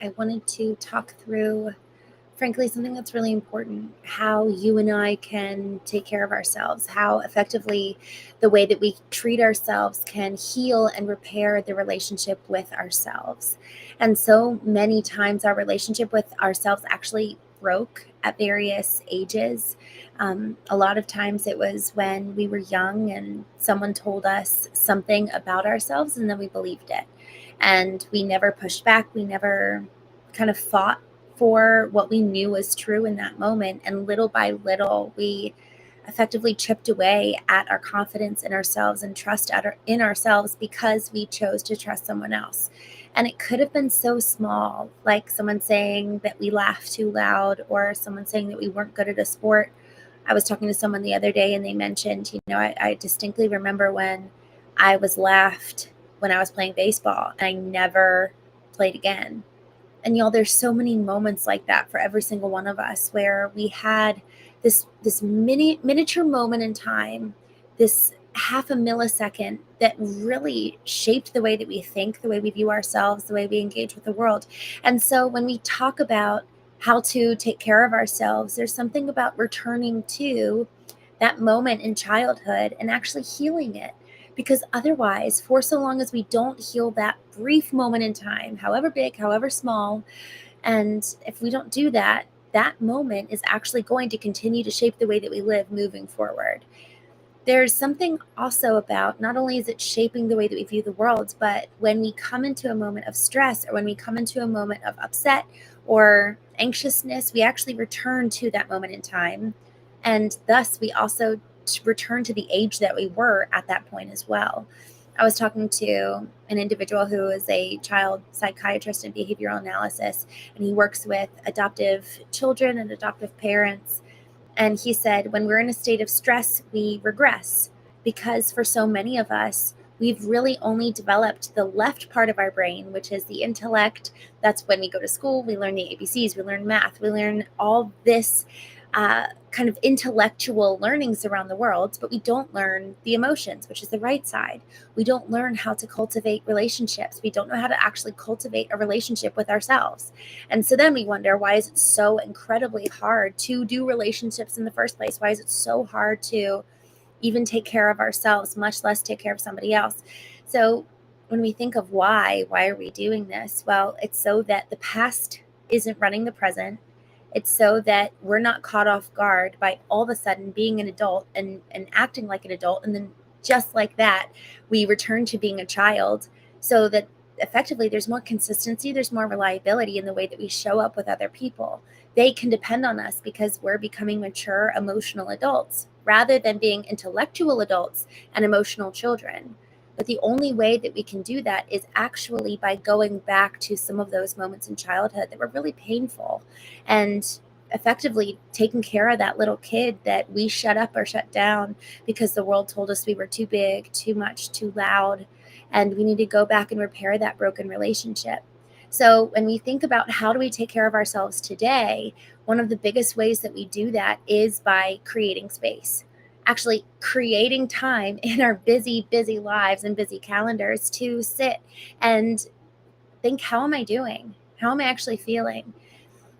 I wanted to talk through, frankly, something that's really important: how you and I can take care of ourselves, how effectively the way that we treat ourselves can heal and repair the relationship with ourselves. And so many times, our relationship with ourselves actually broke at various ages. A lot of times, it was when we were young and someone told us something about ourselves, and then we believed it. And we never pushed back. We never kind of fought for what we knew was true in that moment. And little by little, we effectively chipped away at our confidence in ourselves and trust in ourselves because we chose to trust someone else. And it could have been so small, like someone saying that we laughed too loud, or someone saying that we weren't good at a sport. I was talking to someone the other day and they mentioned, I distinctly remember when I was laughed when I was playing baseball and I never played again. And there's so many moments like that for every single one of us, where we had this miniature moment in time, this half a millisecond that really shaped the way that we think, the way we view ourselves, the way we engage with the world. And so when we talk about how to take care of ourselves, there's something about returning to that moment in childhood and actually healing it. Because otherwise, for so long as we don't heal that brief moment in time, however big, however small, and if we don't do that, that moment is actually going to continue to shape the way that we live moving forward. There's something also about, not only is it shaping the way that we view the world, but when we come into a moment of stress, or when we come into a moment of upset or anxiousness, we actually return to that moment in time. And thus, we also return to the age that we were at that point as well. I was talking to an individual who is a child psychiatrist in behavioral analysis, and he works with adoptive children and adoptive parents. And he said, when we're in a state of stress, we regress, because for so many of us, we've really only developed the left part of our brain, which is the intellect. That's when we go to school, we learn the ABCs, we learn math, we learn all this kind of intellectual learnings around the world, but we don't learn the emotions, which is the right side. We don't learn how to cultivate relationships. We don't know how to actually cultivate a relationship with ourselves. And so then we wonder, why is it so incredibly hard to do relationships in the first place? Why is it so hard to even take care of ourselves, much less take care of somebody else? So when we think of why are we doing this? Well, it's so that the past isn't running the present. It's so that we're not caught off guard by all of a sudden being an adult and acting like an adult. And then just like that, we return to being a child, so that effectively there's more consistency, there's more reliability in the way that we show up with other people. They can depend on us because we're becoming mature, emotional adults rather than being intellectual adults and emotional children. But the only way that we can do that is actually by going back to some of those moments in childhood that were really painful, and effectively taking care of that little kid that we shut up or shut down because the world told us we were too big, too much, too loud, and we need to go back and repair that broken relationship. So when we think about how do we take care of ourselves today, one of the biggest ways that we do that is by creating space, actually creating time in our busy, busy lives and busy calendars to sit and think, how am I doing? How am I actually feeling?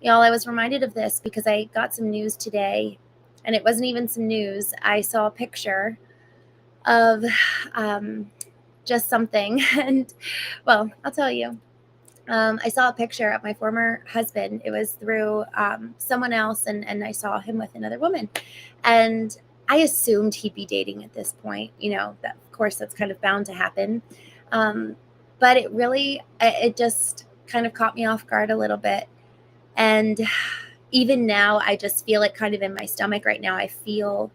Y'all, I was reminded of this because I got some news today, and it wasn't even some news. I saw a picture of just something. And, well, I'll tell you. I saw a picture of my former husband. It was through someone else, and I saw him with another woman. And I assumed he'd be dating at this point. That, of course, that's kind of bound to happen. But it just kind of caught me off guard a little bit. And even now, I just feel it kind of in my stomach right now. I feel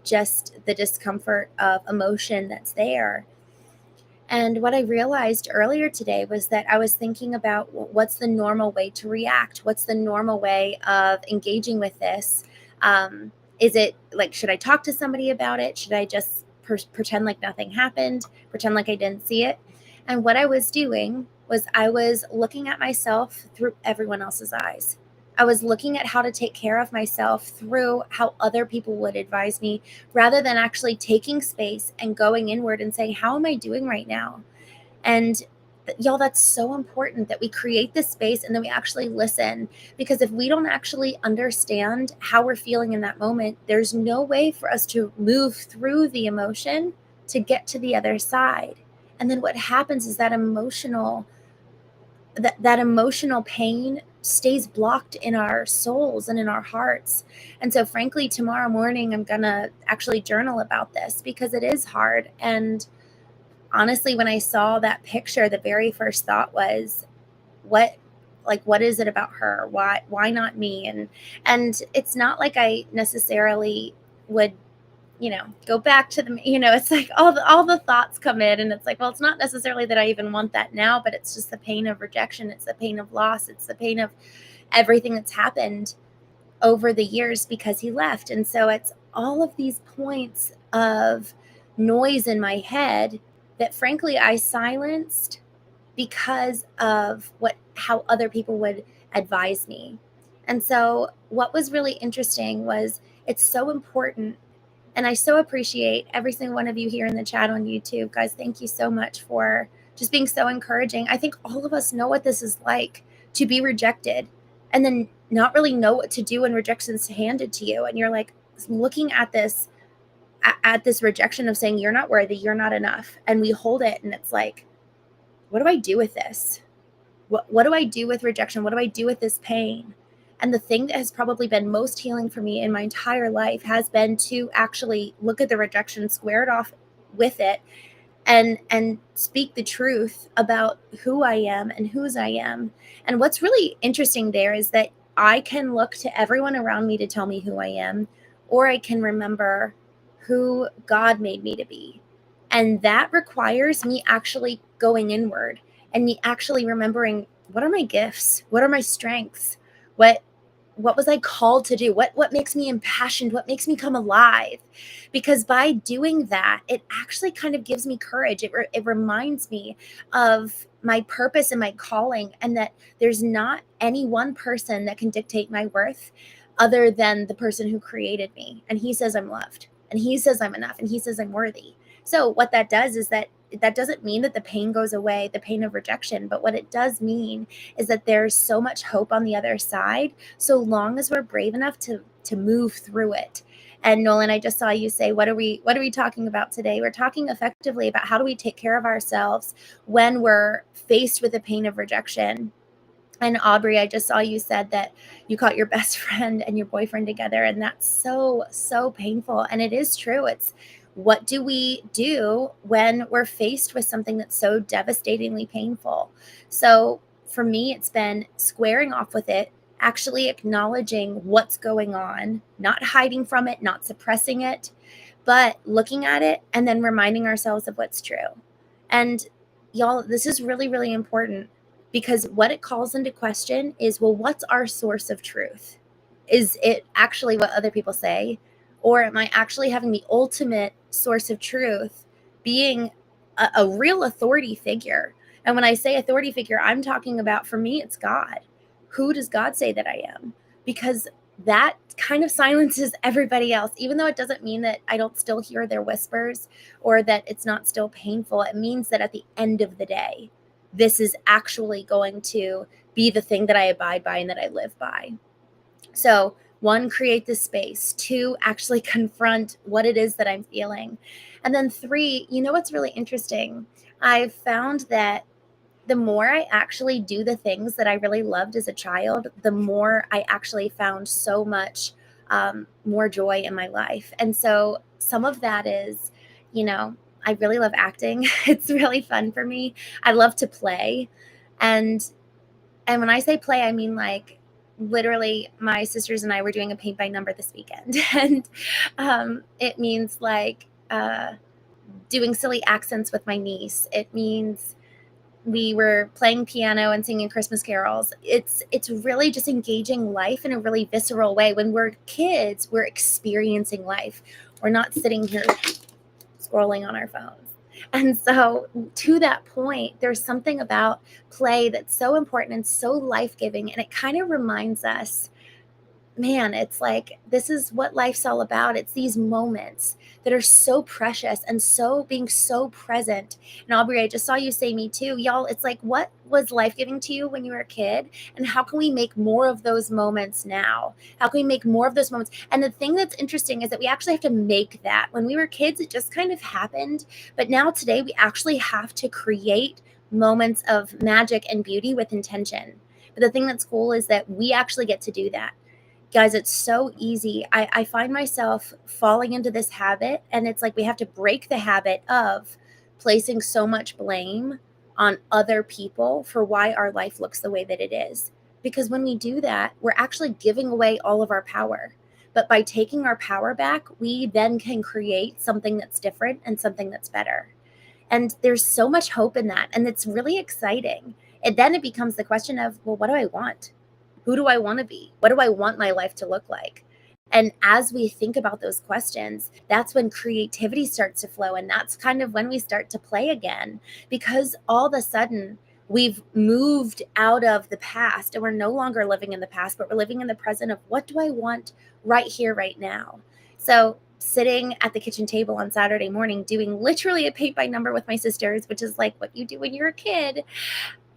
just the discomfort of emotion that's there. And what I realized earlier today was that I was thinking about what's the normal way to react? What's the normal way of engaging with this? Is it like, should I talk to somebody about it? Should I just pretend like nothing happened, pretend like I didn't see it? And what I was doing was I was looking at myself through everyone else's eyes. I was looking at how to take care of myself through how other people would advise me, rather than actually taking space and going inward and saying, how am I doing right now? And Y'all, that's so important that we create this space and then we actually listen, because if we don't actually understand how we're feeling in that moment, there's no way for us to move through the emotion to get to the other side. And then what happens is that emotional pain stays blocked in our souls and in our hearts. And so frankly, tomorrow morning I'm gonna actually journal about this, because it is hard. And honestly, when I saw that picture, the very first thought was, what is it about her? Why not me? And it's not like I necessarily would, go back to the, it's like all the thoughts come in, and it's like, well, it's not necessarily that I even want that now, but it's just the pain of rejection. It's the pain of loss. It's the pain of everything that's happened over the years because he left. And so it's all of these points of noise in my head that frankly I silenced because of how other people would advise me. And so what was really interesting was, it's so important, and I so appreciate every single one of you here in the chat on YouTube. Guys, thank you so much for just being so encouraging. I think all of us know what this is like, to be rejected and then not really know what to do when rejection's handed to you. And you're like looking at this rejection of saying, you're not worthy, you're not enough. And we hold it, and it's like, what do I do with this? What do I do with rejection? What do I do with this pain? And the thing that has probably been most healing for me in my entire life has been to actually look at the rejection, square it off with it, and speak the truth about who I am and whose I am. And what's really interesting there is that I can look to everyone around me to tell me who I am, or I can remember who God made me to be. And that requires me actually going inward and me actually remembering, what are my gifts? What are my strengths? What was I called to do? What makes me impassioned? What makes me come alive? Because by doing that, it actually kind of gives me courage. It reminds me of my purpose and my calling, and that there's not any one person that can dictate my worth other than the person who created me. And he says I'm loved, and he says I'm enough, and he says I'm worthy. So what that does is that doesn't mean that the pain goes away, the pain of rejection, but what it does mean is that there's so much hope on the other side, so long as we're brave enough to move through it. And Nolan, I just saw you say, what are we talking about today? We're talking effectively about how do we take care of ourselves when we're faced with the pain of rejection. And Aubrey, I just saw you said that you caught your best friend and your boyfriend together, and that's so, so painful. And it is true. It's, what do we do when we're faced with something that's so devastatingly painful? So for me, it's been squaring off with it, actually acknowledging what's going on, not hiding from it, not suppressing it, but looking at it and then reminding ourselves of what's true. And y'all, this is really, really important, because what it calls into question is, well, what's our source of truth? Is it actually what other people say? Or am I actually having the ultimate source of truth being a real authority figure? And when I say authority figure, I'm talking about, for me, it's God. Who does God say that I am? Because that kind of silences everybody else, even though it doesn't mean that I don't still hear their whispers or that it's not still painful. It means that at the end of the day, this is actually going to be the thing that I abide by and that I live by. So 1, create the space. 2, actually confront what it is that I'm feeling. And then 3, what's really interesting? I've found that the more I actually do the things that I really loved as a child, the more I actually found so much more joy in my life. And so some of that is, I really love acting. It's really fun for me. I love to play. And when I say play, I mean like literally my sisters and I were doing a paint by number this weekend. And it means like doing silly accents with my niece. It means we were playing piano and singing Christmas carols. It's really just engaging life in a really visceral way. When we're kids, we're experiencing life. We're not sitting here scrolling on our phones. And so to that point, there's something about play that's so important and so life-giving. And it kind of reminds us man, it's like, this is what life's all about. It's these moments that are so precious and so being so present. And Aubrey, I just saw you say me too. Y'all, it's like, what was life giving to you when you were a kid? And how can we make more of those moments now? How can we make more of those moments? And the thing that's interesting is that we actually have to make that. When we were kids, it just kind of happened. But now today, we actually have to create moments of magic and beauty with intention. But the thing that's cool is that we actually get to do that. Guys, it's so easy. I find myself falling into this habit, and it's like we have to break the habit of placing so much blame on other people for why our life looks the way that it is. Because when we do that, we're actually giving away all of our power. But by taking our power back, we then can create something that's different and something that's better. And there's so much hope in that. And it's really exciting. And then it becomes the question of, well, what do I want? Who do I want to be? What do I want my life to look like? And as we think about those questions, that's when creativity starts to flow. And that's kind of when we start to play again, because all of a sudden we've moved out of the past and we're no longer living in the past, but we're living in the present of what do I want right here, right now? So sitting at the kitchen table on Saturday morning, doing literally a paint by number with my sisters, which is like what you do when you're a kid.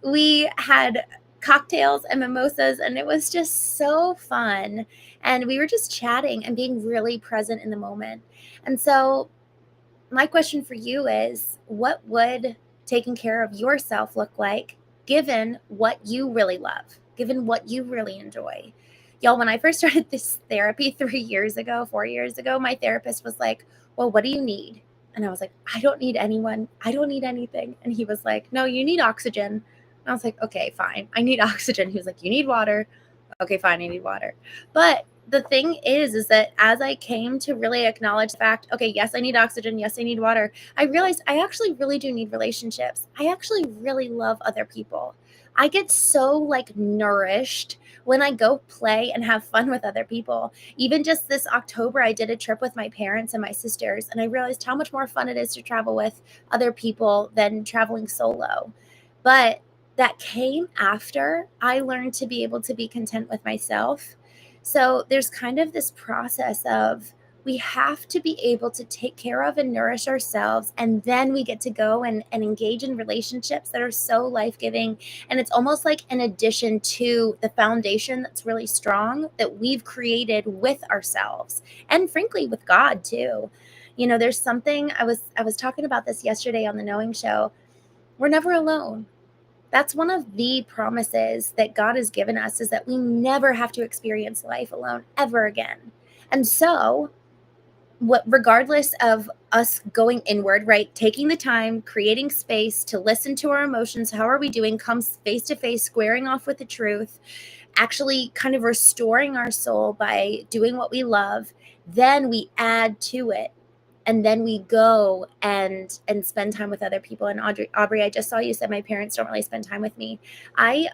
We had cocktails and mimosas, and it was just so fun. And we were just chatting and being really present in the moment. And so, my question for you is, what would taking care of yourself look like given what you really love, given what you really enjoy? Y'all, when I first started this therapy 3 years ago, 4 years ago, my therapist was like, well, what do you need? And I was like, I don't need anyone. I don't need anything. And he was like, no, you need oxygen. And I was like, okay, fine. I need oxygen. He was like, you need water. Okay, fine. I need water. But the thing is that as I came to really acknowledge the fact, okay, yes, I need oxygen. Yes, I need water. I realized I actually really do need relationships. I actually really love other people. I get so like nourished when I go play and have fun with other people. Even just this October, I did a trip with my parents and my sisters, and I realized how much more fun it is to travel with other people than traveling solo. But that came after I learned to be able to be content with myself. So there's kind of this process of we have to be able to take care of and nourish ourselves. And then we get to go and engage in relationships that are so life giving. And it's almost like an addition to the foundation that's really strong that we've created with ourselves and frankly with God too. You know, there's something I was talking about this yesterday on the Knowing Show. We're never alone. That's one of the promises that God has given us, is that we never have to experience life alone ever again. And so, what regardless of us going inward, right, taking the time, creating space to listen to our emotions, how are we doing, comes face to face, squaring off with the truth, actually kind of restoring our soul by doing what we love, then we add to it, and then we go and spend time with other people. And Aubrey, I just saw you said my parents don't really spend time with me. I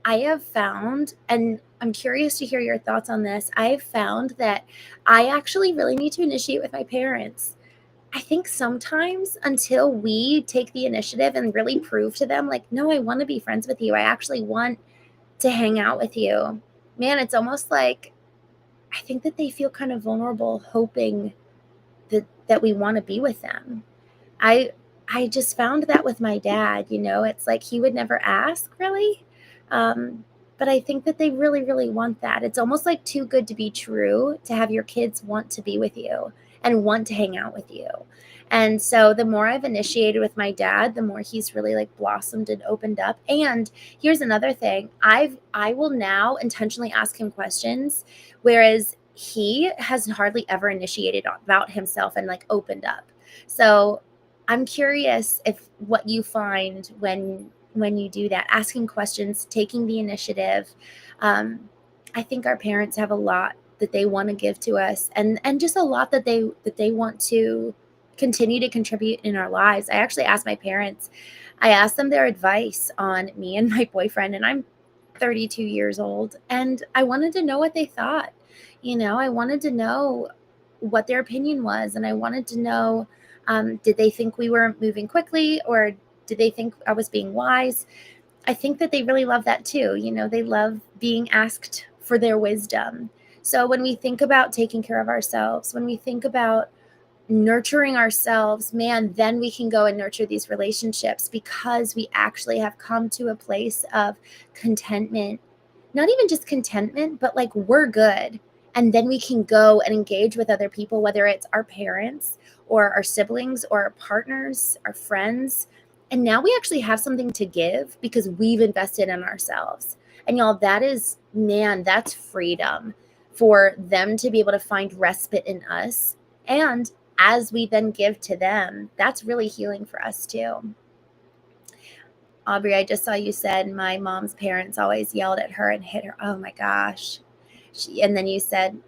I have found, and I'm curious to hear your thoughts on this. I have found that I actually really need to initiate with my parents. I think sometimes until we take the initiative and really prove to them, like, no, I want to be friends with you. I actually want to hang out with you. Man, it's almost like I think that they feel kind of vulnerable, hoping that we want to be with them. I I just found that with my dad, it's like he would never ask really. But I think that they really, really want that. It's almost like too good to be true to have your kids want to be with you and want to hang out with you. And so the more I've initiated with my dad, the more he's really like blossomed and opened up. And here's another thing. I will now intentionally ask him questions, whereas he has hardly ever initiated about himself and like opened up. So I'm curious if what you find when you do that, asking questions, taking the initiative. I think our parents have a lot that they want to give to us, and just a lot that they want to continue to contribute in our lives. I actually asked my parents, I asked them their advice on me and my boyfriend, and I'm 32 years old, and I wanted to know what they thought. I wanted to know what their opinion was, and I wanted to know, did they think we were moving quickly, or did they think I was being wise? I think that they really love that too. They love being asked for their wisdom. So when we think about taking care of ourselves, when we think about nurturing ourselves, man, then we can go and nurture these relationships because we actually have come to a place of contentment. Not even just contentment, but like we're good. And then we can go and engage with other people, whether it's our parents or our siblings or our partners, our friends. And now we actually have something to give because we've invested in ourselves. And y'all, that is, man, that's freedom for them to be able to find respite in us. And as we then give to them, that's really healing for us too. Aubrey, I just saw you said my mom's parents always yelled at her and hit her. Oh my gosh. And then you said,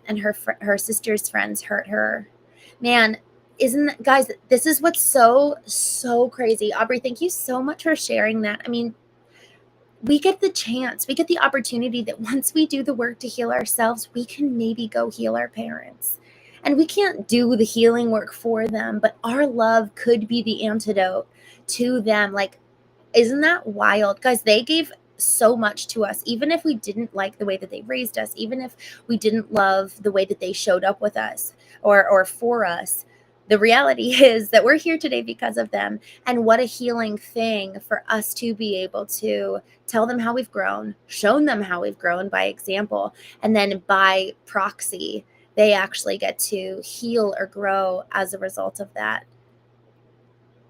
and her sister's friends hurt her. Man, guys, this is what's so crazy. Aubrey, thank you so much for sharing that. I mean, we get the opportunity that once we do the work to heal ourselves, we can maybe go heal our parents. And we can't do the healing work for them, but our love could be the antidote to them. Like, isn't that wild? Guys, they gave so much to us, even if we didn't like the way that they raised us, even if we didn't love the way that they showed up with us or for us. The reality is that we're here today because of them. And what a healing thing for us to be able to tell them how we've grown, shown them how we've grown by example, and then by proxy, they actually get to heal or grow as a result of that.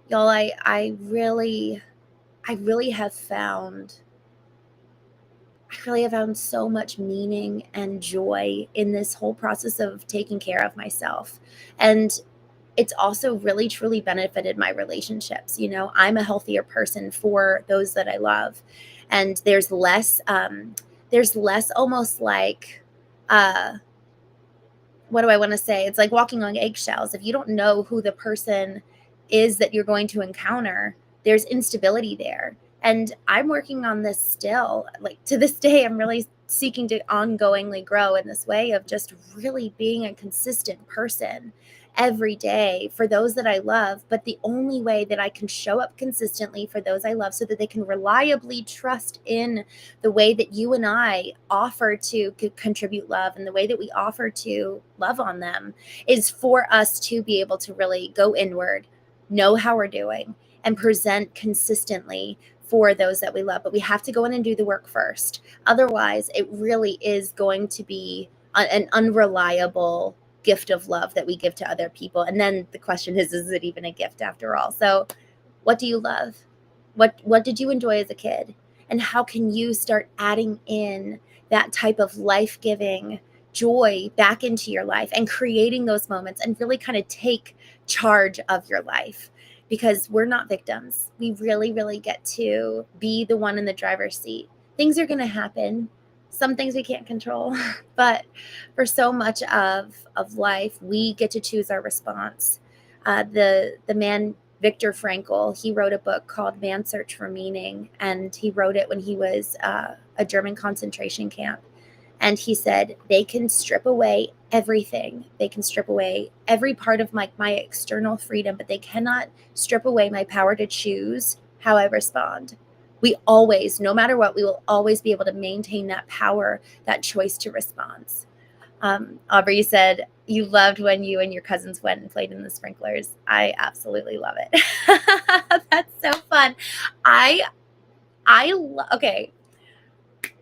Y'all, I really have found so much meaning and joy in this whole process of taking care of myself. And it's also really truly benefited my relationships. You know, I'm a healthier person for those that I love. And there's less almost like, what do I want to say? It's like walking on eggshells. If you don't know who the person is that you're going to encounter, there's instability there. And I'm working on this still. Like to this day, I'm really seeking to ongoingly grow in this way of just really being a consistent person every day for those that I love. But the only way that I can show up consistently for those I love so that they can reliably trust in the way that you and I offer to contribute love and the way that we offer to love on them is for us to be able to really go inward, know how we're doing, and present consistently for those that we love. But we have to go in and do the work first. Otherwise, it really is going to be an unreliable gift of love that we give to other people. And then the question is it even a gift after all? So what do you love? What did you enjoy as a kid? And how can you start adding in that type of life-giving joy back into your life and creating those moments and really kind of take charge of your life? Because we're not victims. We really, really get to be the one in the driver's seat. Things are going to happen. Some things we can't control, but for so much of life, we get to choose our response. The man, Viktor Frankl, he wrote a book called Man's Search for Meaning, and he wrote it when he was a German concentration camp. And he said, they can strip away everything. They can strip away every part of my external freedom, but they cannot strip away my power to choose how I respond. We always, no matter what, we will always be able to maintain that power, that choice to respond. Aubrey, you said you loved when you and your cousins went and played in the sprinklers. I absolutely love it. That's so fun. Okay.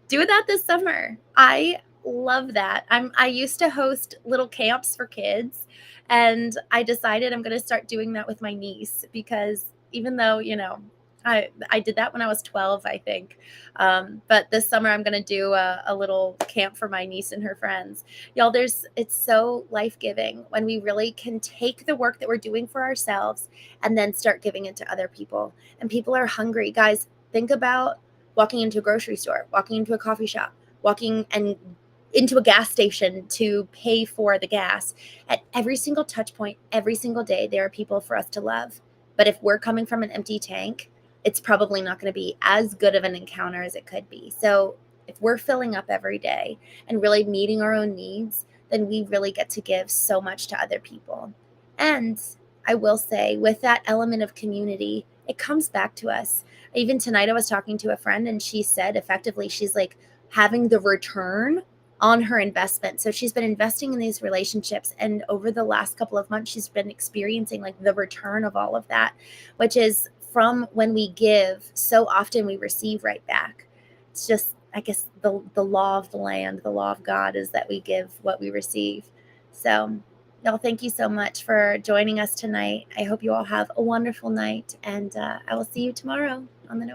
Do that this summer. I love that. I used to host little camps for kids, and I decided I'm going to start doing that with my niece because even though, you know, I did that when I was 12, I think. But this summer I'm going to do a little camp for my niece and her friends. Y'all, it's so life-giving when we really can take the work that we're doing for ourselves and then start giving it to other people. And people are hungry. Guys, think about walking into a grocery store, walking into a coffee shop, walking and into a gas station to pay for the gas. At every single touch point, every single day, there are people for us to love. But if we're coming from an empty tank, it's probably not going to be as good of an encounter as it could be. So if we're filling up every day and really meeting our own needs, then we really get to give so much to other people. And I will say, with that element of community, it comes back to us. Even tonight, I was talking to a friend and she said effectively, she's like, having the return on her investment. So she's been investing in these relationships, and over the last couple of months she's been experiencing like the return of all of that, which is from when we give, so often we receive right back. It's just, I guess, the law of the land, the law of God is that we give what we receive. So y'all, thank you so much for joining us tonight. I hope you all have a wonderful night, and I will see you tomorrow on the